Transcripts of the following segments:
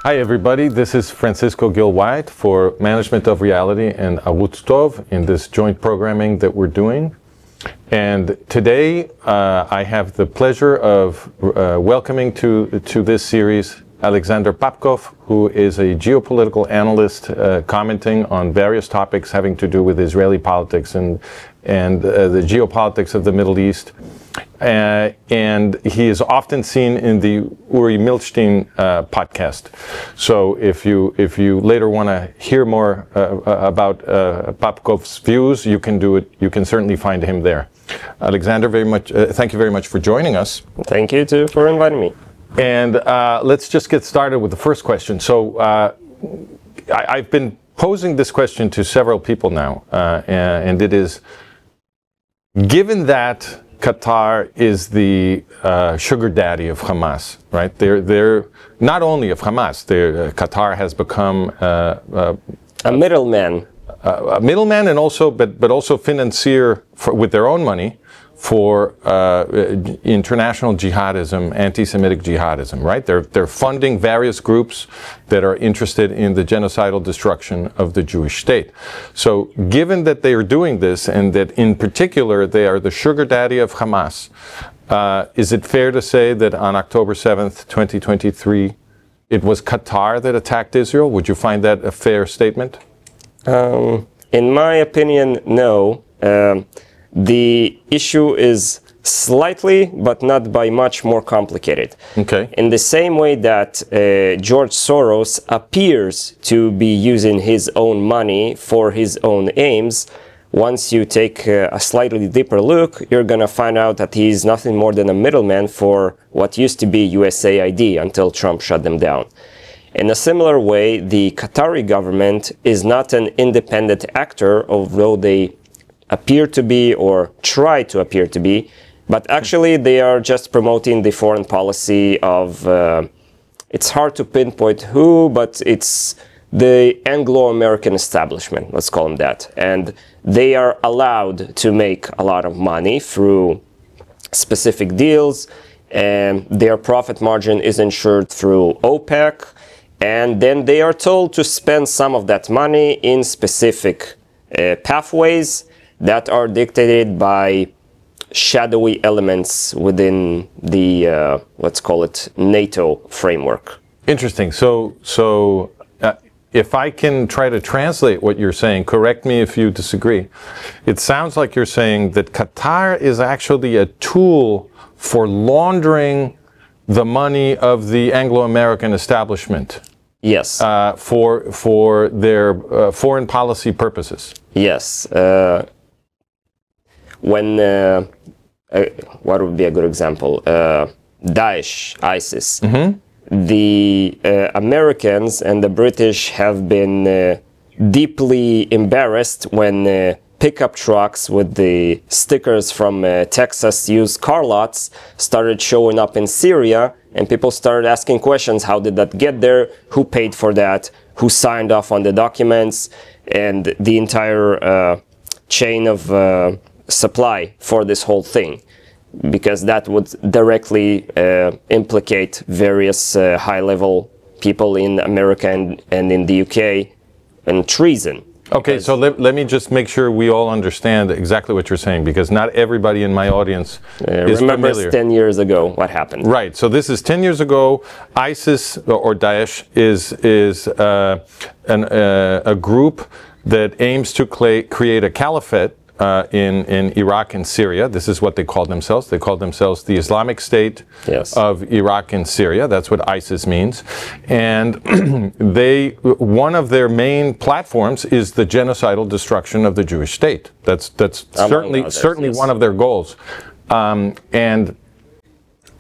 Hi everybody, this is Francisco Gil-White for Management of Reality and בערוץ in this joint programming that we're doing. And today I have the pleasure of welcoming to this series Alexander Pepkov, who is a geopolitical analyst commenting on various topics having to do with Israeli politics and the geopolitics of the Middle East. And he is often seen in the Uri Milstein podcast. So if you later want to hear more about Pepkov's views, you can do it. You can certainly find him there. Alexander, thank you very much for joining us. Thank you too for inviting me. And let's just get started with the first question. So I've been posing this question to several people now, and it is, given that Qatar is the sugar daddy of Hamas, right? They're not only of Hamas. Qatar has become a middleman. A middleman, and also, but also financier with their own money for international jihadism, anti-Semitic jihadism, right? They're funding various groups that are interested in the genocidal destruction of the Jewish state. So given that they are doing this, and that in particular they are the sugar daddy of Hamas, is it fair to say that on October 7th, 2023, it was Qatar that attacked Israel? Would you find that a fair statement? In my opinion, no. The issue is slightly, but not by much, more complicated. Okay. In the same way that George Soros appears to be using his own money for his own aims, once you take a slightly deeper look, you're going to find out that he's nothing more than a middleman for what used to be USAID until Trump shut them down. In a similar way, the Qatari government is not an independent actor, although they appear to be or try to appear to be, but actually they are just promoting the foreign policy of, it's hard to pinpoint who, but it's the Anglo-American establishment, let's call them that. And they are allowed to make a lot of money through specific deals, and their profit margin is ensured through OPEC, and then they are told to spend some of that money in specific pathways that are dictated by shadowy elements within the, let's call it, NATO framework. Interesting. So if I can try to translate what you're saying, correct me if you disagree. It sounds like you're saying that Qatar is actually a tool for laundering the money of the Anglo-American establishment. Yes. For their foreign policy purposes. Yes. When, what would be a good example? Daesh, ISIS. Mm-hmm. The Americans and the British have been deeply embarrassed when pickup trucks with the stickers from Texas used car lots started showing up in Syria, and people started asking questions. How did that get there? Who paid for that? Who signed off on the documents? And the entire chain of supply for this whole thing, because that would directly implicate various high-level people in America and in the UK in treason. Okay, so let me just make sure we all understand exactly what you're saying, because not everybody in my audience is remember familiar. 10 years ago what happened. Right, so this is 10 years ago. ISIS, or Daesh, is a group that aims to create a caliphate in Iraq and Syria. This is what they call themselves. They call themselves the Islamic State of Iraq and Syria. That's what ISIS means. And one of their main platforms is the genocidal destruction of the Jewish state. That's certainly one of their goals.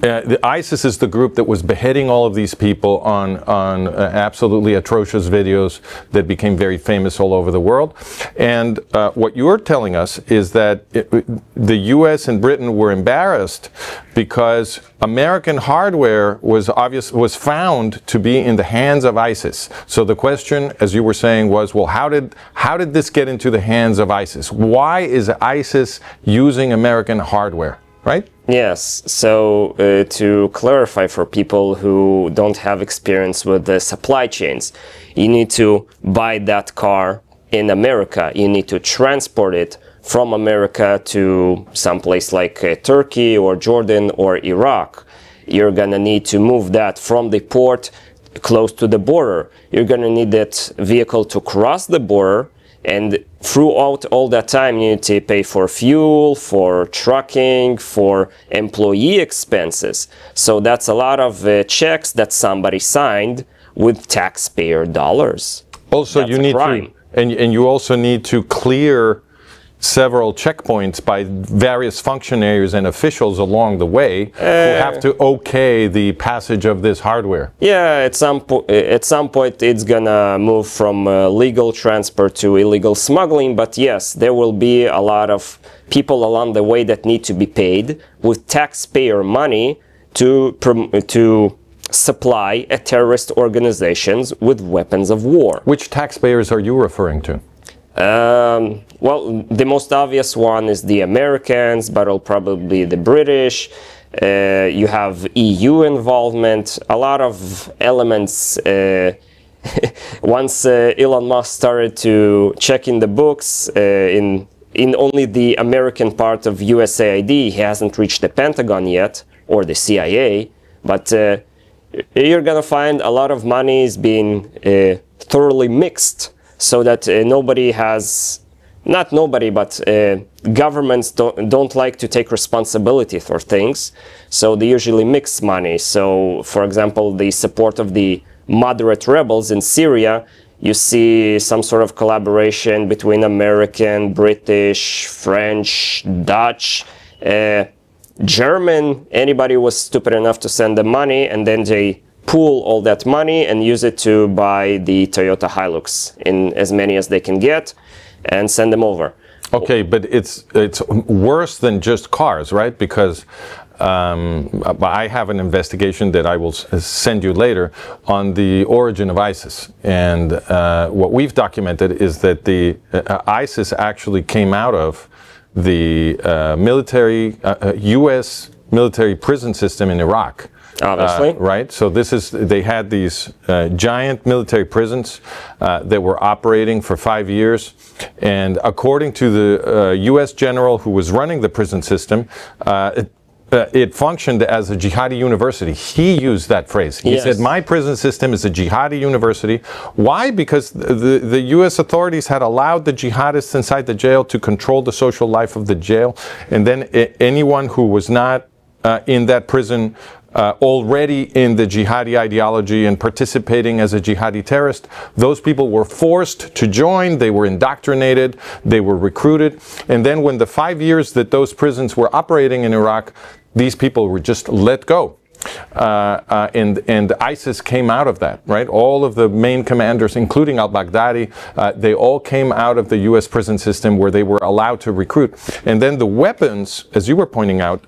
The ISIS is the group that was beheading all of these people on absolutely atrocious videos that became very famous all over the world. And what you're telling us is that the U.S. and Britain were embarrassed because American hardware was found to be in the hands of ISIS. So the question, as you were saying, was, well, how did this get into the hands of ISIS? Why is ISIS using American hardware? right? Yes. So to clarify for people who don't have experience with the supply chains, you need to buy that car in America. You need to transport it from America to some place like Turkey or Jordan or Iraq. You're gonna need to move that from the port close to the border. You're gonna need that vehicle to cross the border, and throughout all that time you need to pay for fuel, for trucking, for employee expenses. So that's a lot of checks that somebody signed with taxpayer dollars. Also, that's you need crime. to, and you also need to clear several checkpoints by various functionaries and officials along the way who have to okay the passage of this hardware. Yeah, at some point it's gonna move from legal transport to illegal smuggling, but yes, there will be a lot of people along the way that need to be paid with taxpayer money to supply terrorist organizations with weapons of war. Which taxpayers are you referring to? Well, the most obvious one is the Americans, but it'll probably be the British. You have EU involvement, a lot of elements. Once Elon Musk started to check in the books, in only the American part of USAID, he hasn't reached the Pentagon yet, or the CIA, but you're gonna find a lot of money is being thoroughly mixed, so that nobody has, not nobody, but governments don't like to take responsibility for things, so they usually mix money. So, for example, the support of the moderate rebels in Syria, you see some sort of collaboration between American, British, French, Dutch, German. Anybody was stupid enough to send them money, and then they pool all that money and use it to buy the Toyota Hilux in as many as they can get and send them over. Okay, but it's worse than just cars, right? Because I have an investigation that I will send you later on the origin of ISIS. And what we've documented is that the ISIS actually came out of the U.S. military prison system in Iraq. Obviously. Right? So they had these giant military prisons that were operating for 5 years. And according to the U.S. general who was running the prison system, it functioned as a jihadi university. He used that phrase. He said, my prison system is a jihadi university. Why? Because the U.S. authorities had allowed the jihadists inside the jail to control the social life of the jail. And then anyone who was not in that prison already in the jihadi ideology and participating as a jihadi terrorist, those people were forced to join, they were indoctrinated, they were recruited, and then when the 5 years that those prisons were operating in Iraq, these people were just let go. And ISIS came out of that, right? All of the main commanders, including al-Baghdadi, they all came out of the U.S. prison system where they were allowed to recruit. And then the weapons, as you were pointing out,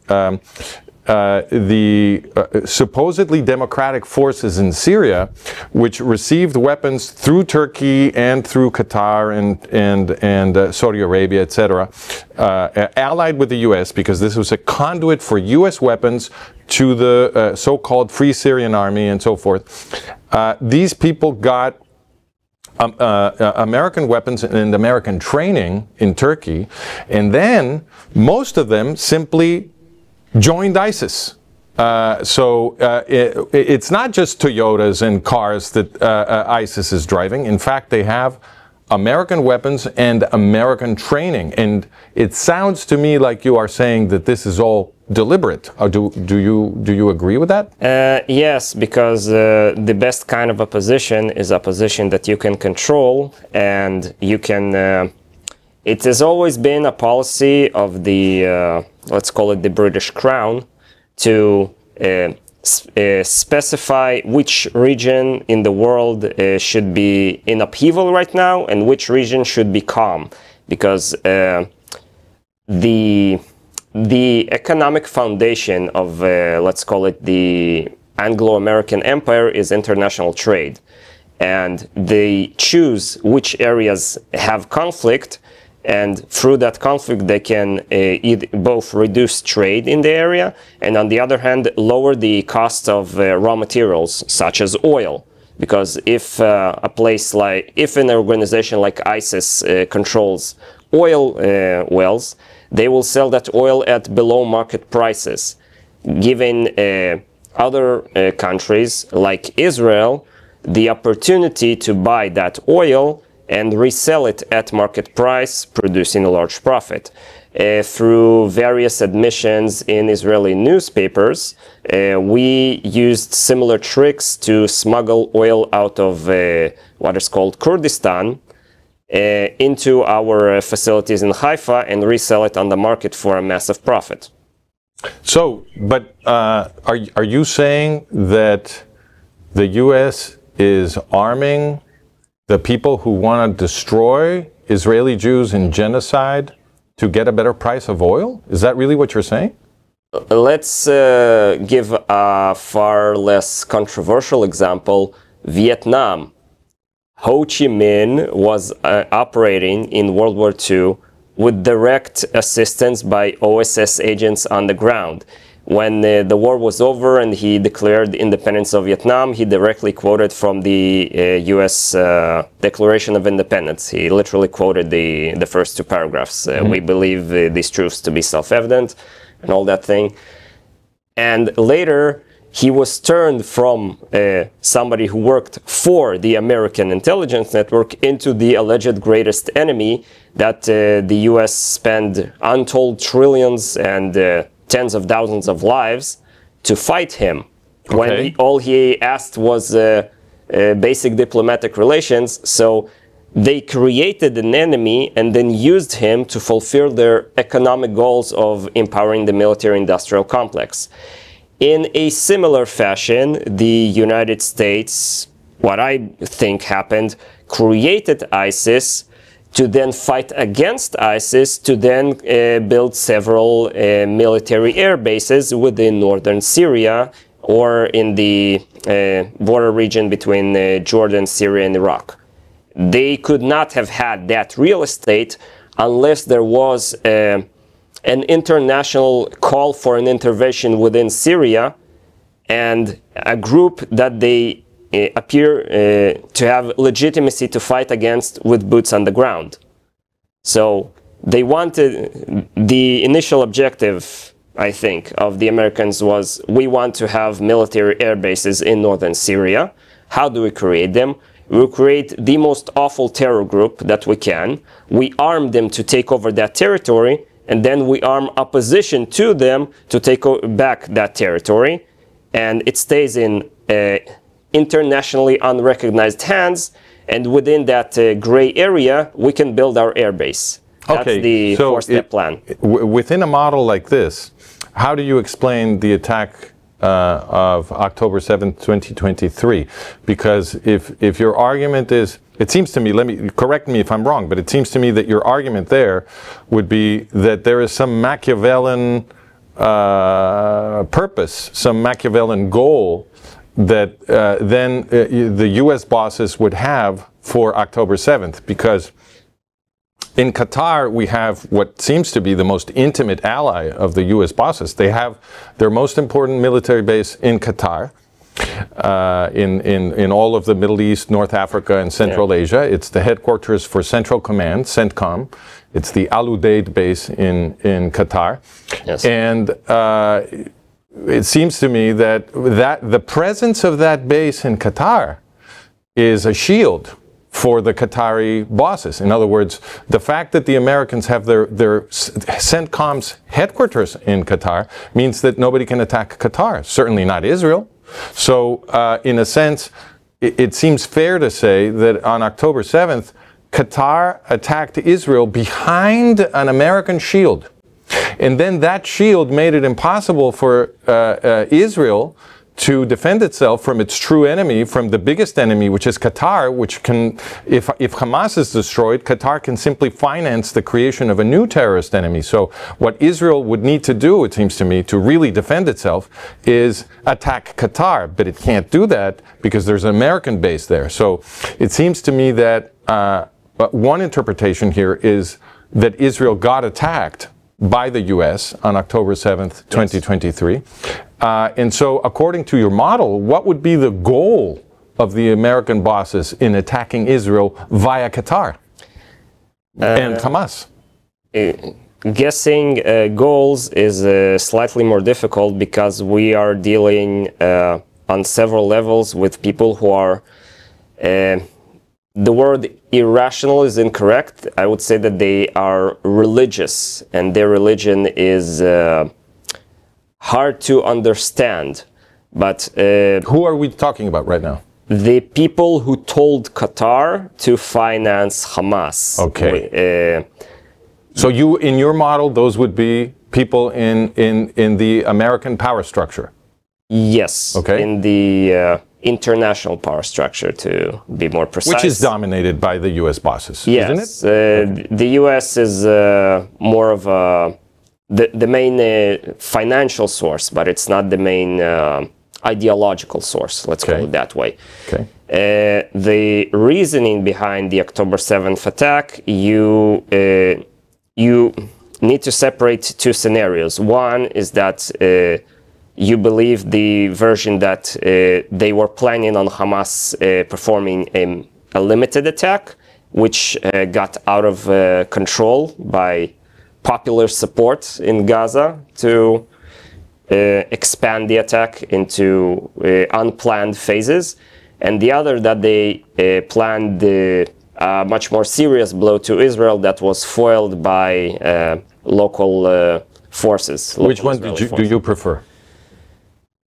the supposedly democratic forces in Syria, which received weapons through Turkey and through Qatar and Saudi Arabia, etc., allied with the U.S. because this was a conduit for U.S. weapons to the so-called Free Syrian Army and so forth. These people got American weapons and American training in Turkey, and then most of them simply joined ISIS. It's not just Toyotas and cars that ISIS is driving. In fact, they have American weapons and American training. And it sounds to me like you are saying that this is all deliberate. Do you agree with that? Yes, because the best kind of opposition is opposition that you can control, and you can. It has always been a policy of the let's call it the British Crown, to specify which region in the world should be in upheaval right now and which region should be calm, because the economic foundation of let's call it the Anglo-American Empire is international trade, and they choose which areas have conflict And through that conflict, they can both reduce trade in the area, and on the other hand, lower the cost of raw materials, such as oil. Because if if an organization like ISIS controls oil wells, they will sell that oil at below market prices, giving other countries like Israel the opportunity to buy that oil and resell it at market price, producing a large profit. Through various admissions in Israeli newspapers, we used similar tricks to smuggle oil out of what is called Kurdistan into our facilities in Haifa and resell it on the market for a massive profit. So, but are you saying that the U.S. is arming the people who want to destroy Israeli Jews in genocide to get a better price of oil? Is that really what you're saying? Let's give a far less controversial example. Vietnam. Ho Chi Minh was operating in World War II with direct assistance by OSS agents on the ground. When the war was over and he declared independence of Vietnam, he directly quoted from the U.S. Declaration of Independence. He literally quoted the first two paragraphs. We believe these truths to be self-evident and all that thing. And later, he was turned from somebody who worked for the American intelligence network into the alleged greatest enemy that the U.S. spent untold trillions and tens of thousands of lives to fight him. Okay. When all he asked was basic diplomatic relations. So they created an enemy and then used him to fulfill their economic goals of empowering the military-industrial complex. In a similar fashion, the United States, what I think happened, created ISIS to then fight against ISIS, to then build several military air bases within northern Syria or in the border region between Jordan, Syria, and Iraq. They could not have had that real estate unless there was an international call for an intervention within Syria and a group that they appear to have legitimacy to fight against with boots on the ground. So they wanted, the initial objective, I think, of the Americans was, we want to have military air bases in northern Syria. How do we create them? We create the most awful terror group that we can. We arm them to take over that territory, and then we arm opposition to them to take back that territory. And it stays in internationally unrecognized hands, and within that gray area, we can build our air base. That's the four-step plan. Within a model like this, how do you explain the attack of October 7th, 2023? Because if your argument is, it seems to me, correct me if I'm wrong, but it seems to me that your argument there would be that there is some Machiavellian purpose, some Machiavellian goal that then the U.S. bosses would have for October 7th, because in Qatar we have what seems to be the most intimate ally of the U.S. bosses. They have their most important military base in Qatar, in all of the Middle East, North Africa, and Central Asia. It's the headquarters for Central Command, CENTCOM. It's the Al Udeid base in Qatar. Yes. And it seems to me that the presence of that base in Qatar is a shield for the Qatari bosses. In other words, the fact that the Americans have their CENTCOM's headquarters in Qatar means that nobody can attack Qatar, certainly not Israel. So in a sense, it seems fair to say that on October 7th, Qatar attacked Israel behind an American shield. And then that shield made it impossible for Israel to defend itself from its true enemy, from the biggest enemy, which is Qatar, which can, if Hamas is destroyed, Qatar can simply finance the creation of a new terrorist enemy. So what Israel would need to do, it seems to me, to really defend itself is attack Qatar. But it can't do that because there's an American base there. So it seems to me that one interpretation here is that Israel got attacked by the U.S. on October 7th, 2023. And so, according to your model, what would be the goal of the American bosses in attacking Israel via Qatar and Hamas? Guessing goals is slightly more difficult because we are dealing on several levels with people who are, the word irrational is incorrect. I would say that they are religious, and their religion is hard to understand. But who are we talking about right now? The people who told Qatar to finance Hamas. Okay. So you, in your model, those would be people in the American power structure? Yes. Okay. In the international power structure, to be more precise. Which is dominated by the U.S. bosses, yes. isn't it? The U.S. is more of the main financial source, but it's not the main ideological source, let's call it that way. Okay. The reasoning behind the October 7th attack, you need to separate two scenarios. One is that you believe the version that they were planning on Hamas performing a limited attack, which got out of control by popular support in Gaza to expand the attack into unplanned phases, and the other that they planned a much more serious blow to Israel that was foiled by local forces. Which one do you prefer?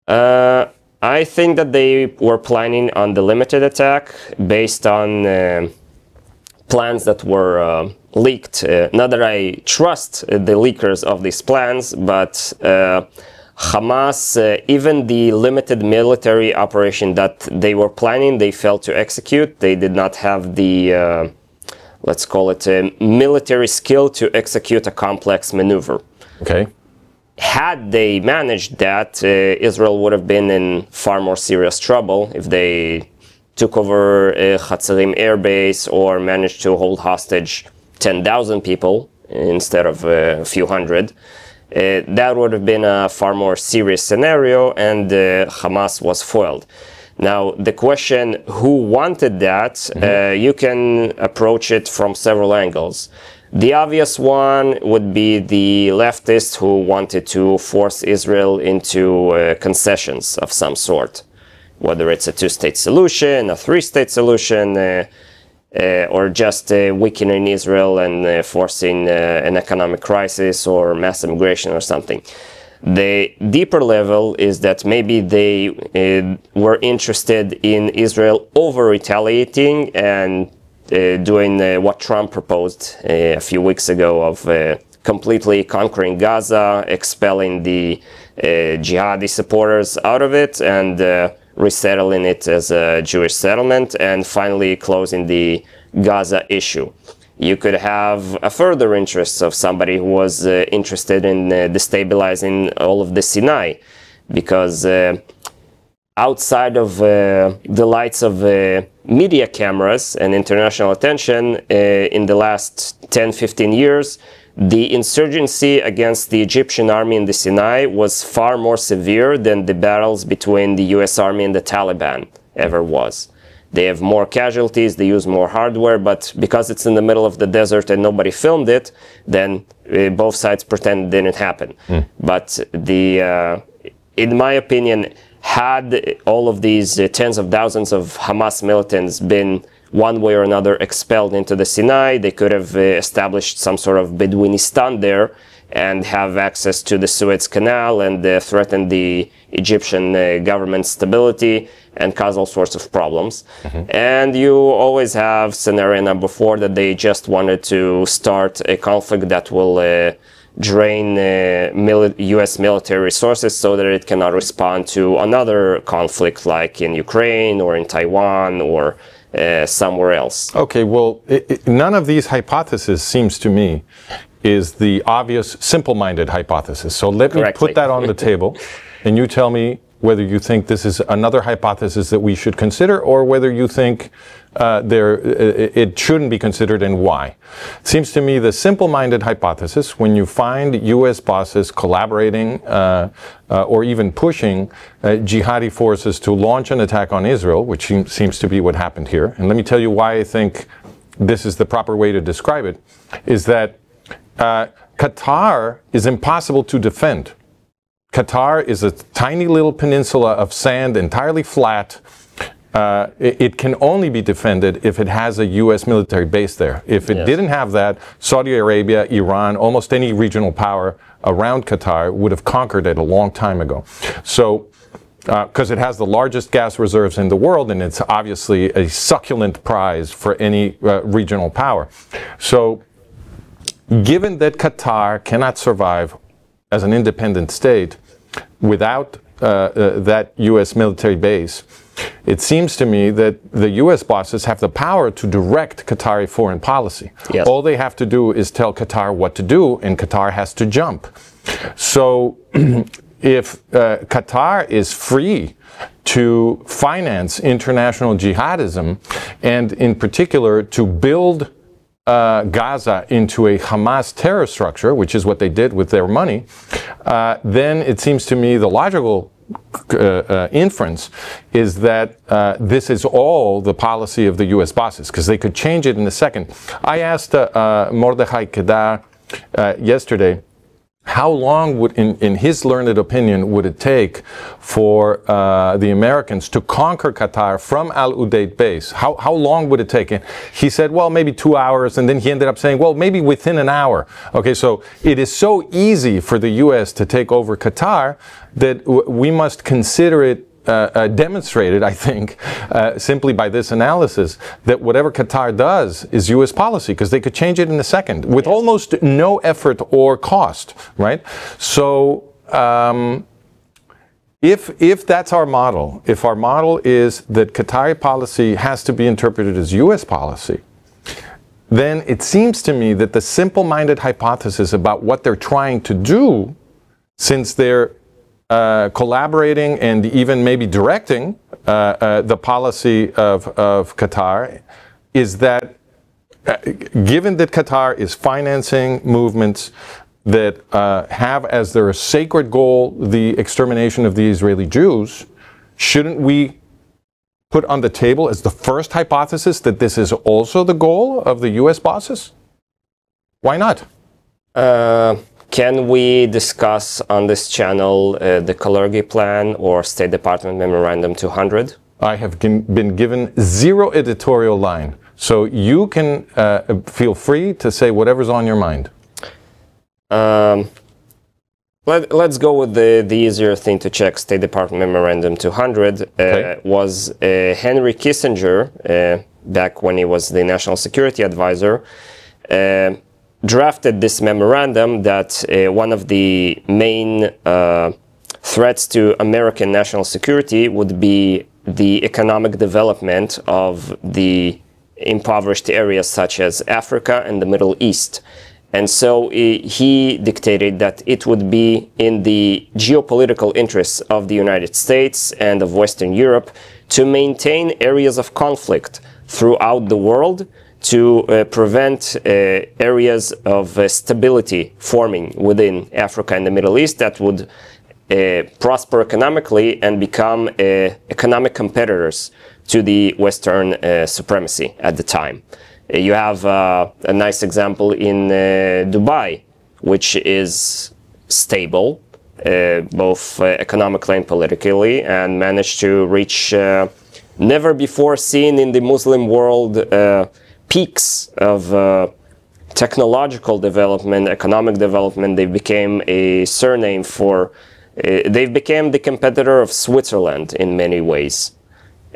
I think that they were planning on the limited attack based on plans that were leaked. Not that I trust the leakers of these plans, but Hamas, even the limited military operation that they were planning, they failed to execute. They did not have the, let's call it, military skill to execute a complex maneuver. Okay. Had they managed that, Israel would have been in far more serious trouble if they took over Hatzerim air base or managed to hold hostage 10,000 people instead of a few hundred. That would have been a far more serious scenario, and Hamas was foiled. Now, the question, who wanted that, you can approach it from several angles. The obvious one would be the leftists who wanted to force Israel into concessions of some sort, whether it's a two-state solution, a three-state solution, or just weakening Israel and forcing an economic crisis or mass immigration or something. The deeper level is that maybe they were interested in Israel over-retaliating and doing what Trump proposed a few weeks ago of completely conquering Gaza, expelling the jihadi supporters out of it, and resettling it as a Jewish settlement, and finally closing the Gaza issue. You could have a further interest of somebody who was interested in destabilizing all of the Sinai, because outside of the lights of media cameras and international attention, in the last 10-15 years, the insurgency against the Egyptian army in the Sinai was far more severe than the battles between the US Army and the Taliban ever was. They have more casualties, they use more hardware, but because it's in the middle of the desert and nobody filmed it, then both sides pretend it didn't happen. But in my opinion, had all of these tens of thousands of Hamas militants been one way or another expelled into the Sinai, they could have established some sort of Bedouinistan there and have access to the Suez Canal and threaten the Egyptian government's stability and cause all sorts of problems. And you always have scenario number 4, that they just wanted to start a conflict that will drain US military resources so that it cannot respond to another conflict like in Ukraine or in Taiwan or somewhere else. Okay, well, none of these hypotheses seems to me is the obvious simple-minded hypothesis. So let me put that on the table, and you tell me whether you think this is another hypothesis that we should consider, or whether you think it shouldn't be considered, and why. It seems to me the simple-minded hypothesis, when you find U.S. bosses collaborating or even pushing jihadi forces to launch an attack on Israel, which seems to be what happened here, and let me tell you why I think this is the proper way to describe it, is that Qatar is impossible to defend. Qatar is a tiny little peninsula of sand, entirely flat. It can only be defended if it has a U.S. military base there. If it didn't have that, Saudi Arabia, Iran, almost any regional power around Qatar would have conquered it a long time ago. So, because it has the largest gas reserves in the world, and it's obviously a succulent prize for any regional power. So, given that Qatar cannot survive as an independent state without that U.S. military base, it seems to me that the U.S. bosses have the power to direct Qatari foreign policy. Yes. All they have to do is tell Qatar what to do, and Qatar has to jump. So if Qatar is free to finance international jihadism, and in particular to build Gaza into a Hamas terror structure, which is what they did with their money, then it seems to me the logical inference is that this is all the policy of the U.S. bosses, because they could change it in a second. I asked Mordechai Kedar yesterday, how long would, in his learned opinion, would it take for the Americans to conquer Qatar from Al Udeid base? How long would it take? And he said, well, maybe 2 hours. And then he ended up saying, well, maybe within an hour. Okay, so it is so easy for the U.S. to take over Qatar that we must consider it demonstrated, I think, simply by this analysis, that whatever Qatar does is U.S. policy, because they could change it in a second with almost no effort or cost, right? So if that's our model, if our model is that Qatari policy has to be interpreted as U.S. policy, then it seems to me that the simple-minded hypothesis about what they're trying to do, since they're collaborating and even maybe directing the policy of Qatar, is that given that Qatar is financing movements that have as their sacred goal the extermination of the Israeli Jews, shouldn't we put on the table as the first hypothesis that this is also the goal of the U.S. bosses? Why not? Can we discuss on this channel the Kalergi Plan or State Department Memorandum 200? I have been given zero editorial line, so you can feel free to say whatever's on your mind. Let's go with the easier thing to check. State Department Memorandum 200 was Henry Kissinger, back when he was the National Security Advisor, drafted this memorandum that one of the main threats to American national security would be the economic development of the impoverished areas such as Africa and the Middle East. And so he dictated that it would be in the geopolitical interests of the United States and of Western Europe to maintain areas of conflict throughout the world, to prevent areas of stability forming within Africa and the Middle East that would prosper economically and become economic competitors to the Western supremacy at the time. You have a nice example in Dubai, which is stable, both economically and politically, and managed to reach never before seen in the Muslim world peaks of technological development, economic development. They became a surname for, they became the competitor of Switzerland in many ways.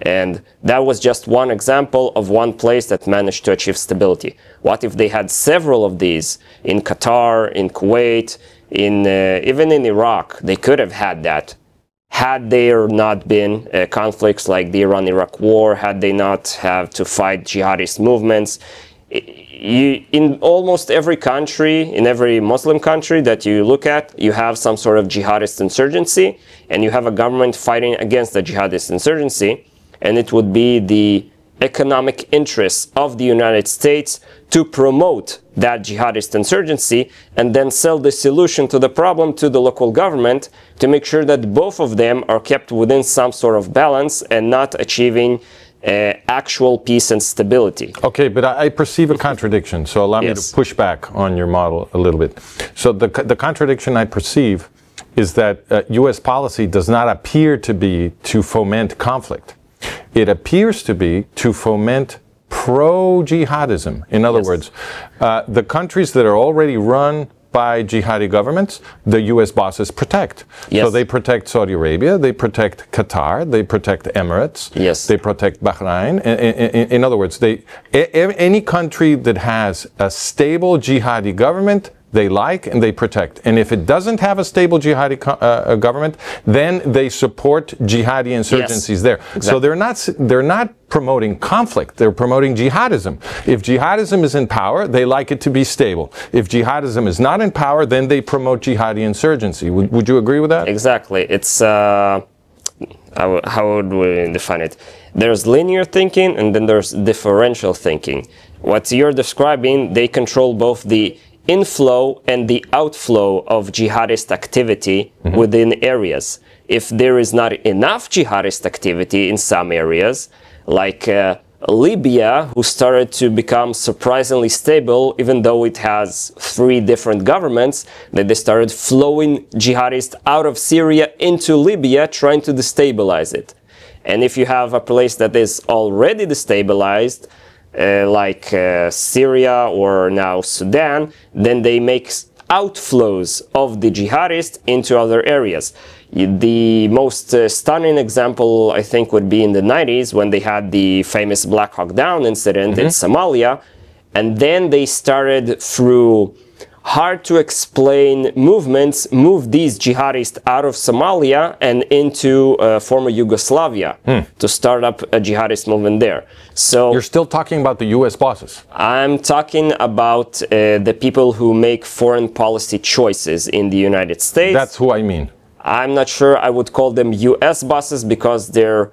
And that was just one example of one place that managed to achieve stability. What if they had several of these in Qatar, in Kuwait, in even in Iraq? They could have had that. Had there not been conflicts like the Iran-Iraq war, had they not have to fight jihadist movements, in almost every country, in every Muslim country that you look at, you have some sort of jihadist insurgency, and you have a government fighting against the jihadist insurgency, and it would be the economic interests of the United States to promote that jihadist insurgency and then sell the solution to the problem to the local government to make sure that both of them are kept within some sort of balance and not achieving actual peace and stability. Okay, but I perceive a contradiction, so allow me to push back on your model a little bit. So the contradiction I perceive is that U.S. policy does not appear to be to foment conflict. It appears to be to foment pro-jihadism. In other words, the countries that are already run by jihadi governments, the U.S. bosses protect. So they protect Saudi Arabia, they protect Qatar, they protect Emirates, they protect Bahrain. In other words, any country that has a stable jihadi government, they like and they protect. And if it doesn't have a stable jihadi government, then they support jihadi insurgencies there. Exactly. So they're not promoting conflict, they're promoting jihadism. If jihadism is in power, they like it to be stable. If jihadism is not in power, then they promote jihadi insurgency. Would you agree with that? Exactly. It's how would we define it? There's linear thinking and then there's differential thinking. What you're describing, they control both the inflow and the outflow of jihadist activity within areas. If there is not enough jihadist activity in some areas, like Libya, who started to become surprisingly stable, even though it has 3 different governments, that they started flowing jihadists out of Syria into Libya, trying to destabilize it. And if you have a place that is already destabilized, like Syria or now Sudan, then they make outflows of the jihadists into other areas. The most stunning example, I think, would be in the 90s when they had the famous Black Hawk Down incident in Somalia, and then they started through hard to explain movements, move these jihadists out of Somalia and into former Yugoslavia to start up a jihadist movement there. So you're still talking about the U.S. bosses? I'm talking about the people who make foreign policy choices in the United States. That's who I mean. I'm not sure I would call them U.S. bosses because their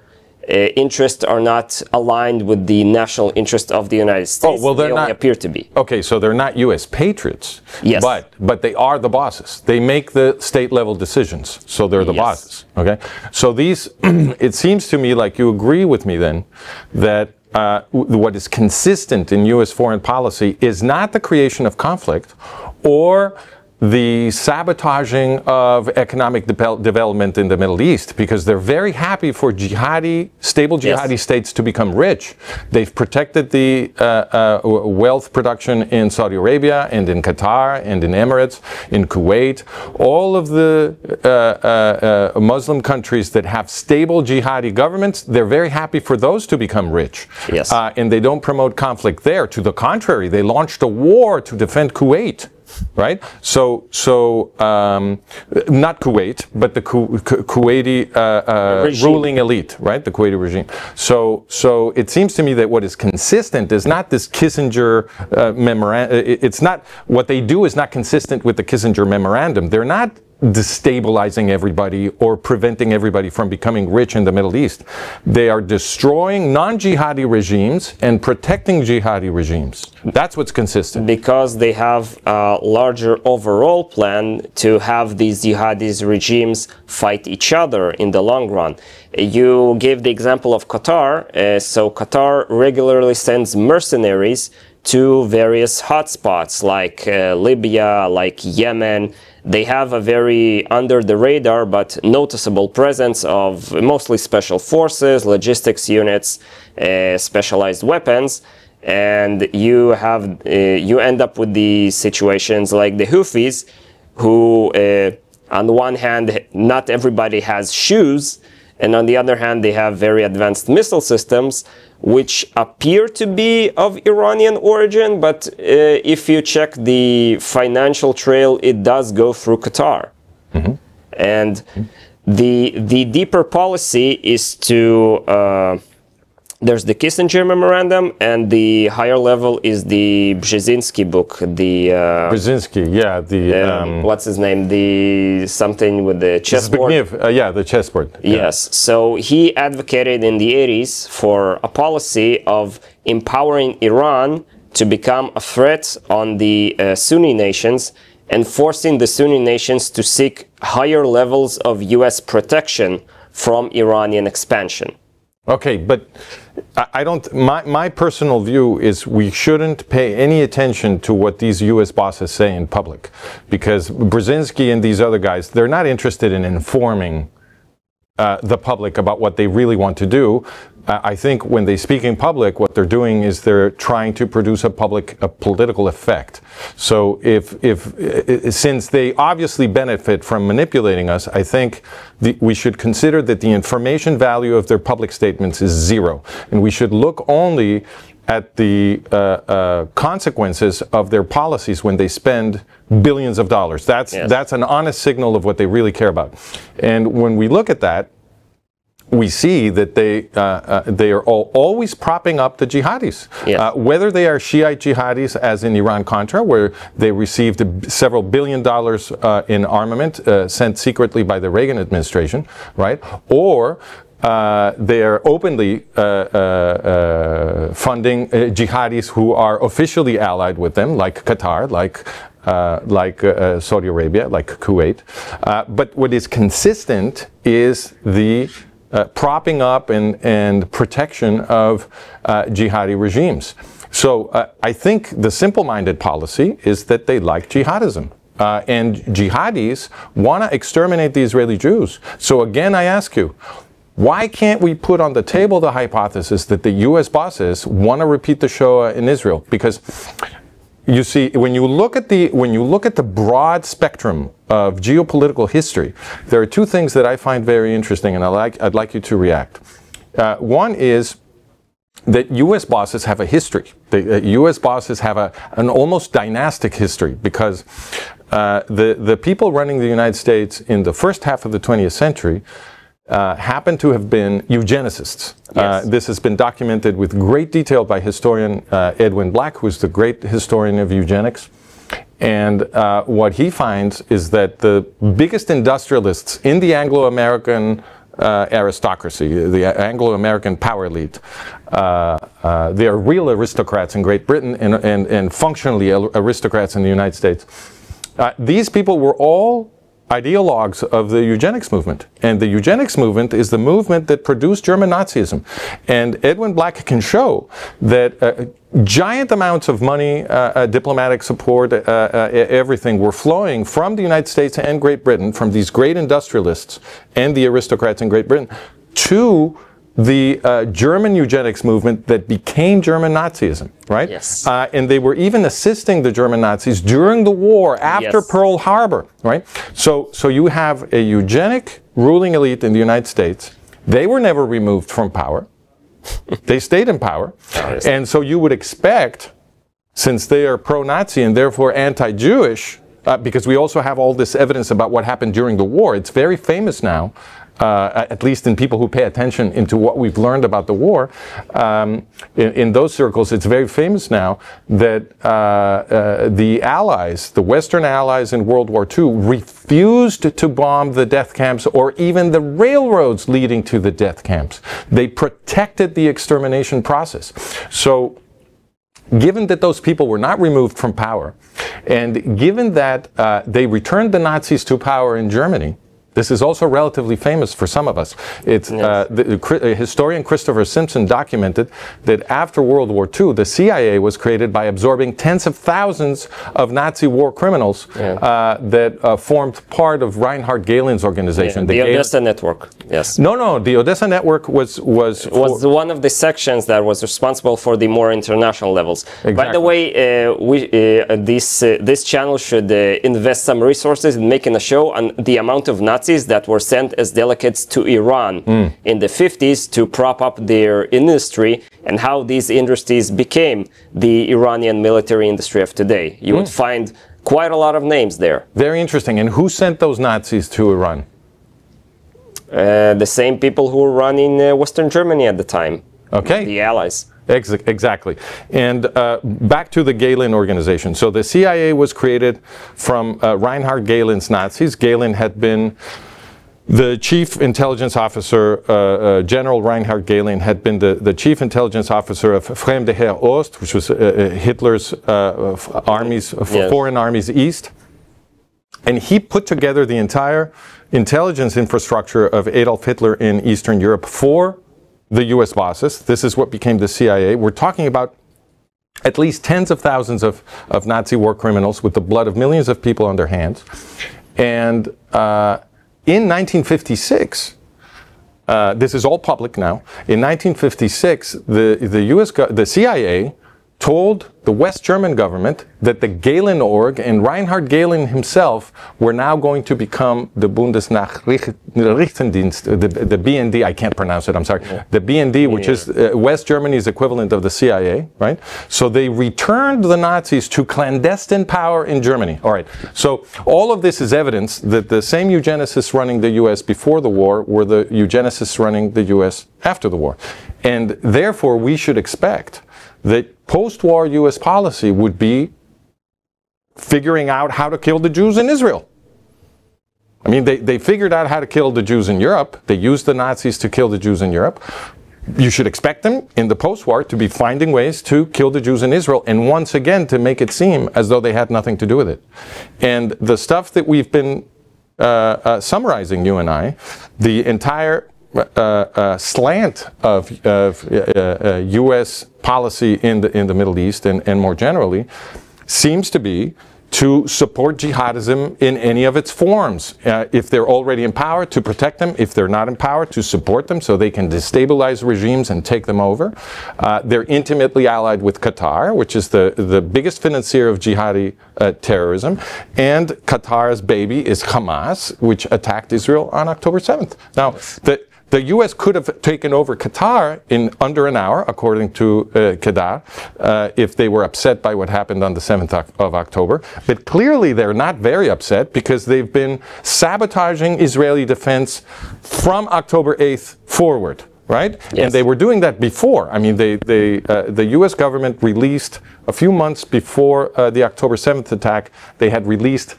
interests are not aligned with the national interest of the United States. Oh, well, they only appear to be. Okay, so they're not U.S. patriots. Yes. But they are the bosses. They make the state level decisions, so they're the bosses. Okay. So these, it seems to me like you agree with me then that what is consistent in U.S. foreign policy is not the creation of conflict or the sabotaging of economic development in the Middle East, because they're very happy for stable jihadi states to become rich. They've protected the wealth production in Saudi Arabia and in Qatar and in Emirates, in Kuwait. All of the Muslim countries that have stable jihadi governments, they're very happy for those to become rich. Yes. And they don't promote conflict there. To the contrary, they launched a war to defend Kuwait. Right? So not Kuwait, but the Kuwaiti ruling elite, right? The Kuwaiti regime. So it seems to me that what is consistent is not this Kissinger memorandum. It's not, what they do is not consistent with the Kissinger memorandum. They're not destabilizing everybody or preventing everybody from becoming rich in the Middle East. They are destroying non-jihadi regimes and protecting jihadi regimes. That's what's consistent. Because they have a larger overall plan to have these jihadi regimes fight each other in the long run. You gave the example of Qatar. So Qatar regularly sends mercenaries to various hotspots like Libya, like Yemen. They have a very under the radar but noticeable presence of mostly special forces, logistics units, specialized weapons, and you end up with the situations like the Houthis, who on the one hand, not everybody has shoes, and on the other hand, they have very advanced missile systems which appear to be of Iranian origin, but if you check the financial trail, it does go through Qatar. And the deeper policy is to There's the Kissinger Memorandum, and the higher level is the Brzezinski book. The Brzezinski, yeah. The what's his name? The something with the chessboard. Yeah, the chessboard. Yes. Yeah. So he advocated in the 80s for a policy of empowering Iran to become a threat on the Sunni nations and forcing the Sunni nations to seek higher levels of U.S. protection from Iranian expansion. Okay, but I don't. My personal view is we shouldn't pay any attention to what these U.S. bosses say in public, because Brzezinski and these other guys, they're not interested in informing the public about what they really want to do. I think when they speak in public, what they're doing is they're trying to produce a political effect. So since they obviously benefit from manipulating us, I think we should consider that the information value of their public statements is zero, and we should look only at the consequences of their policies when they spend billions of dollars. That's an honest signal of what they really care about. And when we look at that, we see that they are always propping up the jihadis, whether they are Shiite jihadis, as in Iran-Contra, where they received several $1 billion in armament sent secretly by the Reagan administration, right? Or they are openly funding jihadis who are officially allied with them, like Qatar, like Saudi Arabia, like Kuwait. But what is consistent is the propping up and protection of jihadi regimes. So I think the simple-minded policy is that they like jihadism. And jihadis want to exterminate the Israeli Jews. So again, I ask you, why can't we put on the table the hypothesis that the U.S. bosses want to repeat the Shoah in Israel? Because you see, when you look at the broad spectrum of geopolitical history, there are two things that I find very interesting, and I'd like you to react. One is that U.S. bosses have a history. The U.S. bosses have an almost dynastic history, because the people running the United States in the first half of the 20th century happen to have been eugenicists. Yes. This has been documented with great detail by historian Edwin Black, who's the great historian of eugenics. And what he finds is that the biggest industrialists in the Anglo-American aristocracy, the Anglo-American power elite, they are real aristocrats in Great Britain and functionally aristocrats in the United States. These people were all ideologues of the eugenics movement. And the eugenics movement is the movement that produced German Nazism. And Edwin Black can show that giant amounts of money, diplomatic support, everything were flowing from the United States and Great Britain, from these great industrialists and the aristocrats in Great Britain, to the German eugenics movement that became German Nazism, right? Yes. And they were even assisting the German Nazis during the war after Pearl Harbor, right? So you have a eugenic ruling elite in the United States. They were never removed from power. They stayed in power. And so you would expect, since they are pro-Nazi and therefore anti-Jewish, because we also have all this evidence about what happened during the war. It's very famous now, at least in people who pay attention into what we've learned about the war. In those circles, it's very famous now that the Allies, the Western Allies in World War II, refused to bomb the death camps or even the railroads leading to the death camps. They protected the extermination process. So, given that those people were not removed from power, and given that they returned the Nazis to power in Germany, this is also relatively famous for some of us. It's the historian Christopher Simpson documented that after World War II, the CIA was created by absorbing tens of thousands of Nazi war criminals that formed part of Reinhard Gehlen's organization. The Odessa Network. Yes. No. The Odessa Network was one of the sections that was responsible for the more international levels. Exactly. By the way, this channel should invest some resources in making a show on the amount of Nazis that were sent as delegates to Iran in the 50s to prop up their industry, and how these industries became the Iranian military industry of today. You would find quite a lot of names there. Very interesting. And who sent those Nazis to Iran? The same people who were running Western Germany at the time. Okay. The Allies. Exactly. And back to the Gehlen organization. So the CIA was created from Reinhard Gehlen's Nazis. Gehlen had been the chief intelligence officer, General Reinhard Gehlen had been the chief intelligence officer of Fremde Heer Ost, which was Hitler's armies, foreign armies east. And he put together the entire intelligence infrastructure of Adolf Hitler in Eastern Europe for the US bosses. This is what became the CIA. We're talking about at least tens of thousands of Nazi war criminals with the blood of millions of people on their hands. And in 1956, this is all public now. In 1956, the CIA told the West German government that the Gehlen org and Reinhard Gehlen himself were now going to become the Bundesnachrichtendienst, the BND, I can't pronounce it, I'm sorry, the BND, which is West Germany's equivalent of the CIA, right? So they returned the Nazis to clandestine power in Germany. All right, so all of this is evidence that the same eugenicists running the US before the war were the eugenicists running the US after the war. And therefore, we should expect that post-war U.S. policy would be figuring out how to kill the Jews in Israel. I mean, they figured out how to kill the Jews in Europe. They used the Nazis to kill the Jews in Europe. You should expect them in the post-war to be finding ways to kill the Jews in Israel, and once again to make it seem as though they had nothing to do with it. And the stuff that we've been summarizing, you and I, the entire slant of U.S. policy in the Middle East and more generally seems to be to support jihadism in any of its forms. If they're already in power, to protect them. If they're not in power, to support them so they can destabilize regimes and take them over. They're intimately allied with Qatar, which is the biggest financier of jihadi terrorism. And Qatar's baby is Hamas, which attacked Israel on October 7th. Now, the U.S. could have taken over Qatar in under an hour, according to Kedar, if they were upset by what happened on the 7th of October. But clearly they're not very upset because they've been sabotaging Israeli defense from October 8th forward, right? Yes. And they were doing that before. I mean, the U.S. government released, a few months before the October 7th attack, they had released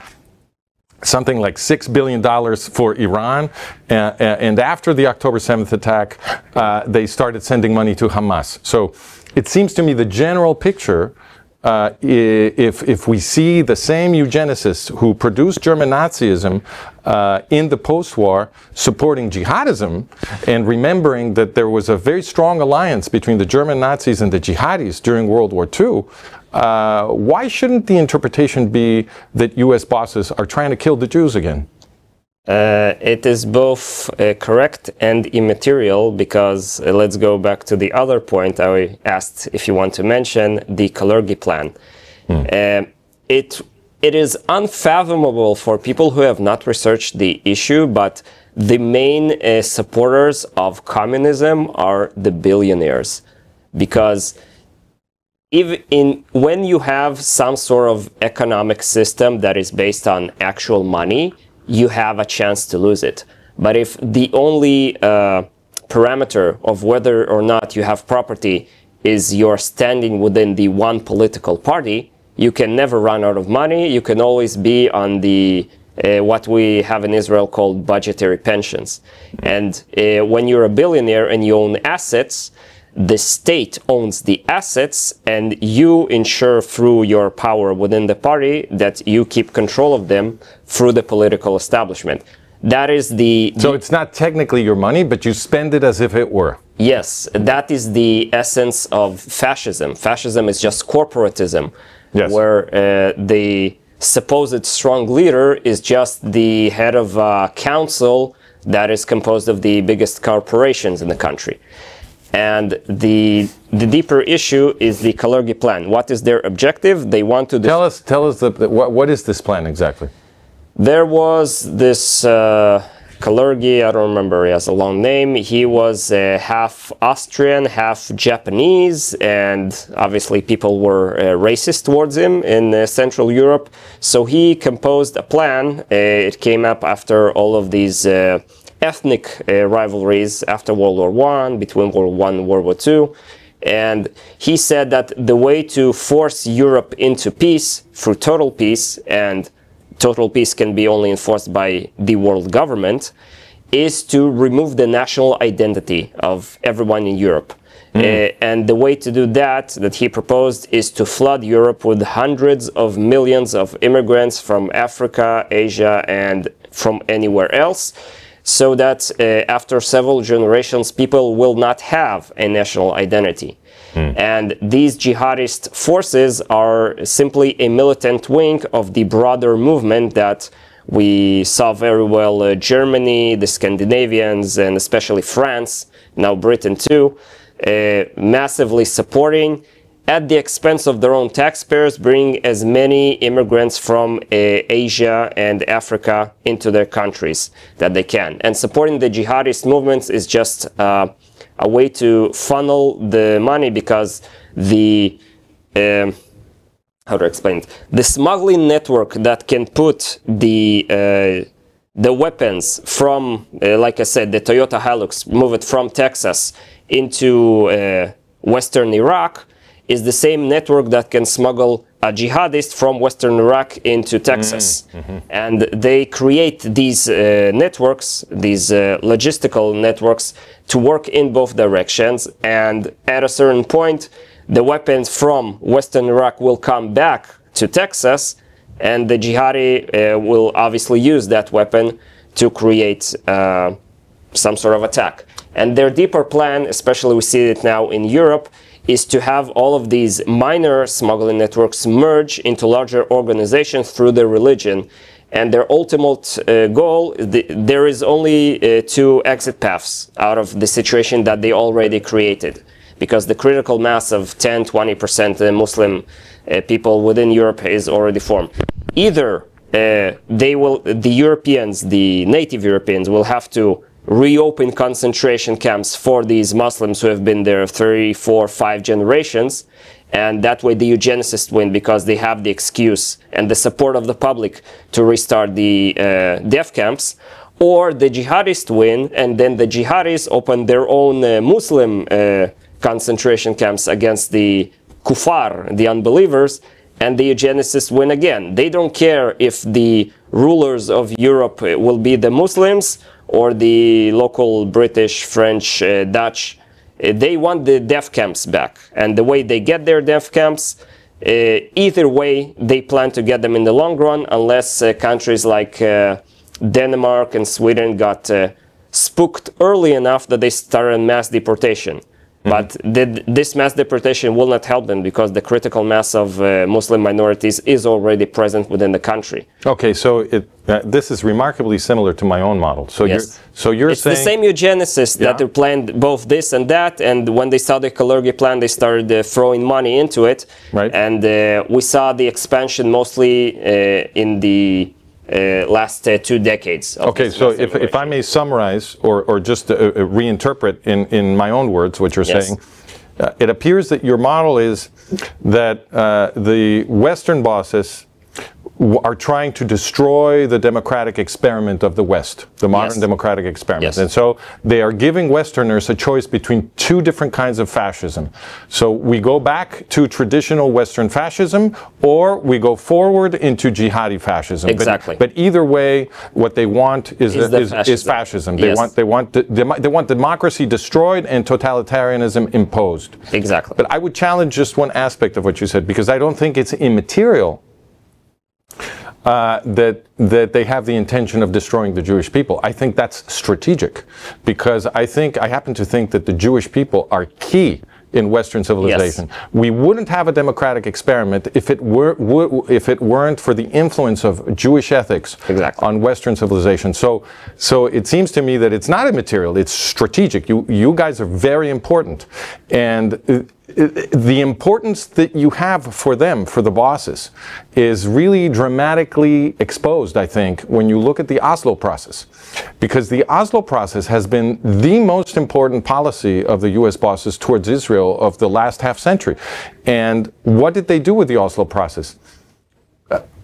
something like $6 billion for Iran, and after the October 7th attack, they started sending money to Hamas. So it seems to me the general picture, if we see the same eugenicists who produced German Nazism in the post-war supporting jihadism, and remembering that there was a very strong alliance between the German Nazis and the jihadis during World War II, why shouldn't the interpretation be that U.S. bosses are trying to kill the Jews again? It is both correct and immaterial because let's go back to the other point I asked if you want to mention, the Kalergi plan. It is unfathomable for people who have not researched the issue, but the main supporters of communism are the billionaires, because when you have some sort of economic system that is based on actual money, you have a chance to lose it. But if the only parameter of whether or not you have property is your standing within the one political party, you can never run out of money. You can always be on the what we have in Israel called budgetary pensions. And when you're a billionaire and you own assets, the state owns the assets, and you ensure through your power within the party that you keep control of them through the political establishment. That is So it's not technically your money, but you spend it as if it were. Yes, that is the essence of fascism. Fascism is just corporatism, yes, where the supposed strong leader is just the head of a council that is composed of the biggest corporations in the country. And the deeper issue is the Kalergi plan. What is their objective? They want to... Tell us what is this plan exactly? There was this Kalergi, I don't remember, he has a long name. He was half Austrian, half Japanese, and obviously people were racist towards him in Central Europe. So he composed a plan. It came up after all of these ethnic rivalries after World War I, between World War I and World War II. And he said that the way to force Europe into peace through total peace, and total peace can be only enforced by the world government, is to remove the national identity of everyone in Europe. And the way to do that he proposed, is to flood Europe with hundreds of millions of immigrants from Africa, Asia, and from anywhere else, so that after several generations, people will not have a national identity. And these jihadist forces are simply a militant wing of the broader movement that we saw very well Germany, the Scandinavians, and especially France, now Britain too, massively supporting, at the expense of their own taxpayers, bring as many immigrants from Asia and Africa into their countries that they can. And supporting the jihadist movements is just a way to funnel the money, because the how to explain it? The smuggling network that can put the weapons from, like I said, the Toyota Hilux, move it from Texas into Western Iraq, is the same network that can smuggle a jihadist from Western Iraq into Texas. And they create these networks, these logistical networks, to work in both directions. And at a certain point, the weapons from Western Iraq will come back to Texas, and the jihadi will obviously use that weapon to create some sort of attack. And their deeper plan, especially we see it now in Europe, is to have all of these minor smuggling networks merge into larger organizations through their religion. And their ultimate goal, there is only two exit paths out of the situation that they already created, because the critical mass of 10-20% Muslim people within Europe is already formed. Either the Europeans, the native Europeans, will have to reopen concentration camps for these Muslims who have been there 3, 4, 5 generations, and that way the eugenicists win, because they have the excuse and the support of the public to restart the death camps. Or the jihadists win, and then the jihadis open their own Muslim concentration camps against the kuffar, the unbelievers, and the eugenicists win again. They don't care if the rulers of Europe will be the Muslims or the local British, French, Dutch. They want the death camps back. And the way they get their death camps, either way, they plan to get them in the long run, unless countries like Denmark and Sweden got spooked early enough that they started mass deportation. But this mass deportation will not help them, because the critical mass of Muslim minorities is already present within the country. Okay, so this is remarkably similar to my own model. So yes. You're saying... It's the same eugenicists that planned both this and that, and when they saw the Kalergi plan, they started throwing money into it. Right. And we saw the expansion mostly in the last 2 decades. Okay, so if I may summarize or just reinterpret in my own words what you're saying, it appears that your model is that the Western bosses are trying to destroy the democratic experiment of the West, the modern democratic experiment. And so they are giving Westerners a choice between 2 different kinds of fascism. So we go back to traditional Western fascism, or we go forward into jihadi fascism. Exactly. But either way, what they want is fascism. They want democracy destroyed and totalitarianism imposed. Exactly. But I would challenge just one aspect of what you said, because I don't think it's immaterial that they have the intention of destroying the Jewish people. I think that's strategic, because I happen to think that the Jewish people are key in Western civilization. Yes. We wouldn't have a democratic experiment if it weren't for the influence of Jewish ethics on Western civilization. So it seems to me that it's not immaterial, it's strategic. You guys are very important. And the importance that you have for them, for the bosses, is really dramatically exposed, I think, when you look at the Oslo process. Because the Oslo process has been the most important policy of the US bosses towards Israel of the last half century. And what did they do with the Oslo process?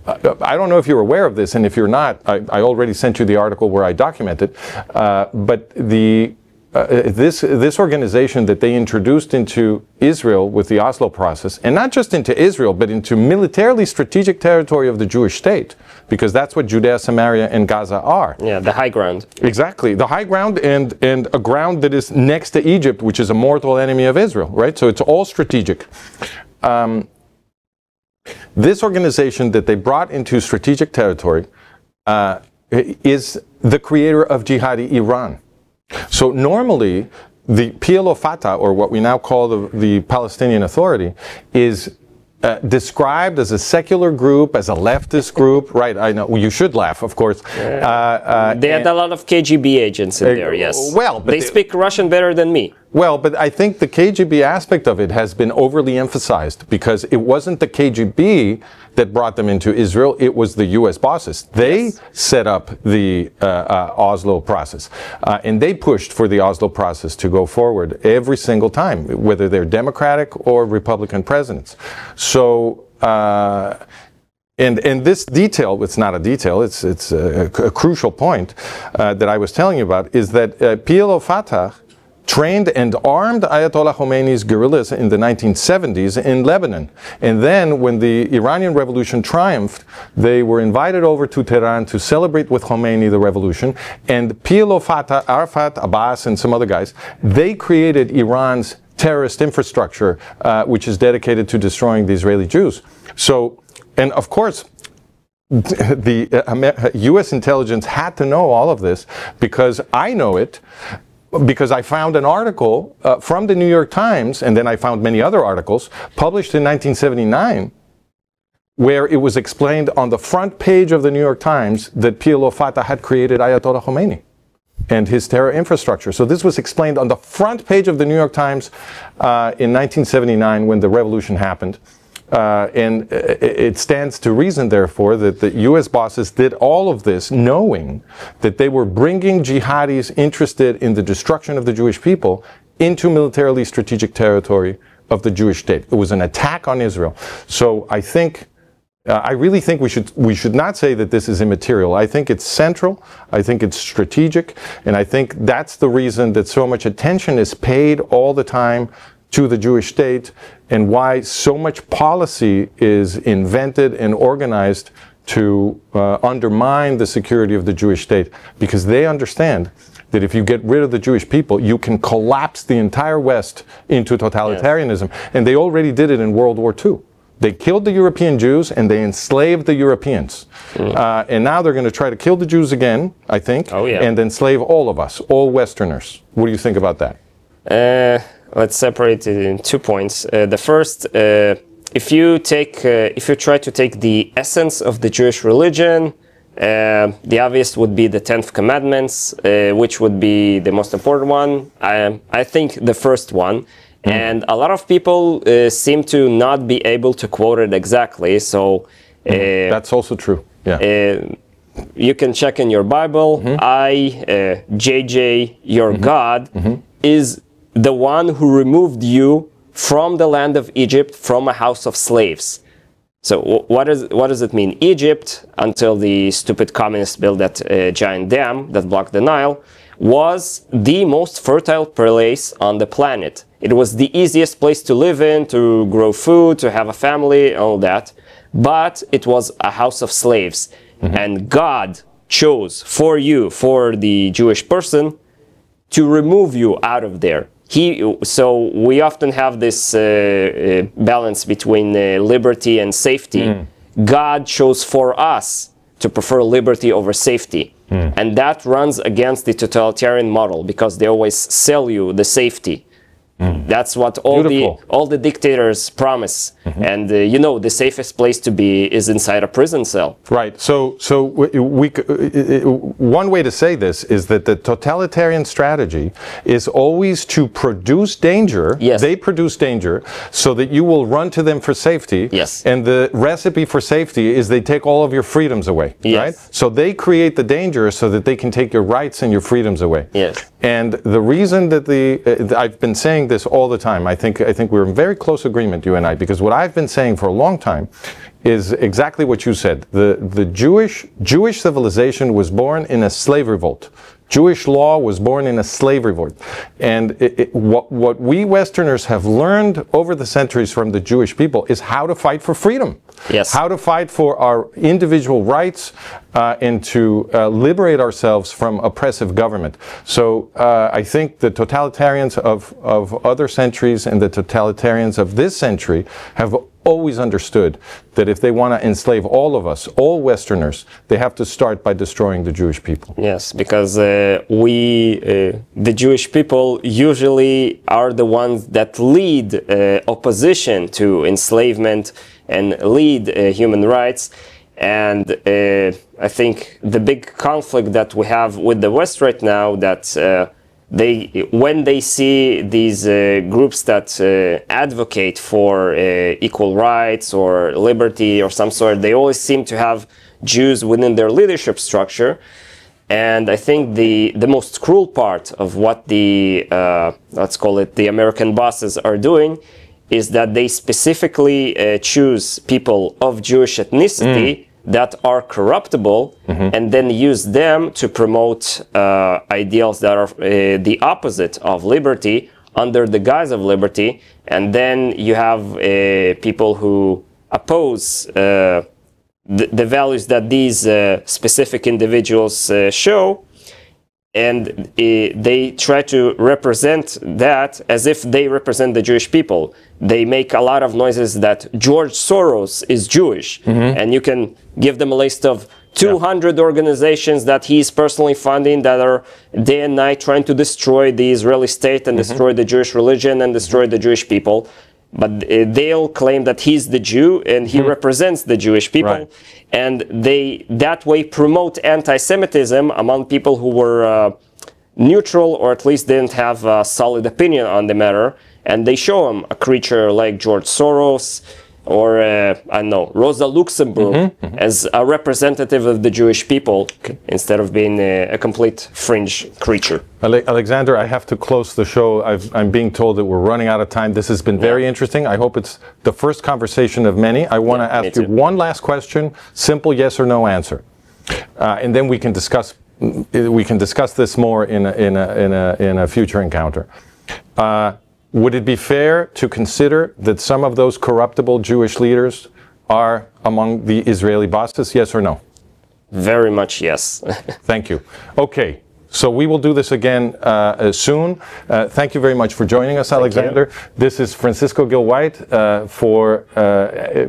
I don't know if you're aware of this, and if you're not, I already sent you the article where I document it, but this organization that they introduced into Israel with the Oslo process, and not just into Israel, but into militarily strategic territory of the Jewish state, because that's what Judea, Samaria, and Gaza are. Yeah, the high ground. Exactly. The high ground and a ground that is next to Egypt, which is a mortal enemy of Israel, right? So it's all strategic. This organization that they brought into strategic territory is the creator of jihadi Iran. So normally, the PLO Fatah, or what we now call the Palestinian Authority, is described as a secular group, as a leftist group, right? I know you should laugh, of course. They had a lot of KGB agents in there, yes. Well, but they speak Russian better than me. Well, but I think the KGB aspect of it has been overly emphasized, because it wasn't the KGB that brought them into Israel, it was the U.S. bosses. They set up the Oslo process, and they pushed for the Oslo process to go forward every single time, whether they're Democratic or Republican presidents. So, and this detail, it's not a detail, it's a crucial point that I was telling you about, is that PLO Fatah trained and armed Ayatollah Khomeini's guerrillas in the 1970s in Lebanon. And then when the Iranian Revolution triumphed, they were invited over to Tehran to celebrate with Khomeini the revolution. And PLO Fatah, Arafat, Abbas, and some other guys, they created Iran's terrorist infrastructure, which is dedicated to destroying the Israeli Jews. So, and of course, the U.S. intelligence had to know all of this, because I know it, because I found an article from the New York Times, and then I found many other articles published in 1979, where it was explained on the front page of the New York Times that PLO Fatah had created Ayatollah Khomeini and his terror infrastructure. So this was explained on the front page of the New York Times in 1979 when the revolution happened. And it stands to reason, therefore, that the U.S. bosses did all of this knowing that they were bringing jihadis interested in the destruction of the Jewish people into militarily strategic territory of the Jewish state. It was an attack on Israel. So I think, I really think we should not say that this is immaterial. I think it's central. I think it's strategic. And I think that's the reason that so much attention is paid all the time to the Jewish state, and why so much policy is invented and organized to undermine the security of the Jewish state, because they understand that if you get rid of the Jewish people, you can collapse the entire West into totalitarianism. Yes. And they already did it in World War II. They killed the European Jews and they enslaved the Europeans. And now they're going to try to kill the Jews again, I think, and enslave all of us, all Westerners. What do you think about that? Let's separate it in 2 points. The first, if you try to take the essence of the Jewish religion, the obvious would be the 10th commandments, which would be the most important one. I think the first one. And a lot of people seem to not be able to quote it exactly. So that's also true. Yeah. You can check in your Bible. JJ, your God, is the one who removed you from the land of Egypt, from a house of slaves. So what does it mean? Egypt, until the stupid communists built that giant dam that blocked the Nile, was the most fertile place on the planet. It was the easiest place to live in, to grow food, to have a family, all that. But it was a house of slaves. And God chose for you, for the Jewish person, to remove you out of there. So we often have this balance between liberty and safety. God chose for us to prefer liberty over safety. And that runs against the totalitarian model, because they always sell you the safety. That's what all the dictators promise. And you know, the safest place to be is inside a prison cell. Right. So one way to say this is that the totalitarian strategy is always to produce danger. Yes. They produce danger so that you will run to them for safety. Yes. And the recipe for safety is they take all of your freedoms away. Yes. Right? So they create the danger so that they can take your rights and your freedoms away. Yes. And the reason that I've been saying this all the time, I think we're in very close agreement, you and I, because what I've been saying for a long time is exactly what you said. The Jewish civilization was born in a slave revolt. Jewish law was born in a slave revolt. And what we Westerners have learned over the centuries from the Jewish people is how to fight for freedom. Yes. How to fight for our individual rights and to liberate ourselves from oppressive government. So I think the totalitarians of other centuries and the totalitarians of this century have always understood that if they want to enslave all of us, all Westerners, they have to start by destroying the Jewish people. Yes, because the Jewish people usually are the ones that lead opposition to enslavement and lead human rights. And I think the big conflict that we have with the West right now, that when they see these groups that advocate for equal rights or liberty or some sort, they always seem to have Jews within their leadership structure. And I think the most cruel part of what the, let's call it, the American bosses are doing is that they specifically choose people of Jewish ethnicity that are corruptible, and then use them to promote ideals that are the opposite of liberty under the guise of liberty. And then you have people who oppose the values that these specific individuals show, and they try to represent that as if they represent the Jewish people. They make a lot of noises that George Soros is Jewish, and you can give them a list of 200 organizations that he's personally funding that are day and night trying to destroy the Israeli state and destroy the Jewish religion and destroy the Jewish people. But they'll claim that he's the Jew and he represents the Jewish people. And they that way promote anti-Semitism among people who were neutral, or at least didn't have a solid opinion on the matter. And they show him a creature like George Soros or, I don't know, Rosa Luxemburg as a representative of the Jewish people instead of being a complete fringe creature. Alexander, I have to close the show. I'm being told that we're running out of time. This has been very interesting. I hope it's the first conversation of many. I want to ask you one last question, simple yes or no answer. And then we can discuss this more in a future encounter. Would it be fair to consider that some of those corruptible Jewish leaders are among the Israeli bosses, yes or no? Very much yes. Thank you. Okay, so we will do this again soon. Thank you very much for joining us, Alexander. This is Francisco Gil-White for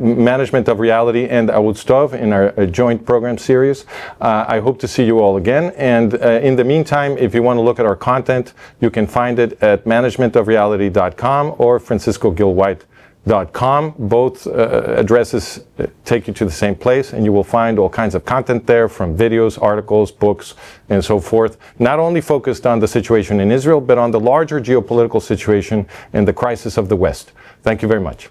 Management of Reality and Arutz Tov in our joint program series. I hope to see you all again. And in the meantime, if you want to look at our content, you can find it at managementofreality.com or franciscogilwhite.com. Both addresses take you to the same place, and you will find all kinds of content there, from videos, articles, books, and so forth, not only focused on the situation in Israel, but on the larger geopolitical situation and the crisis of the West. Thank you very much.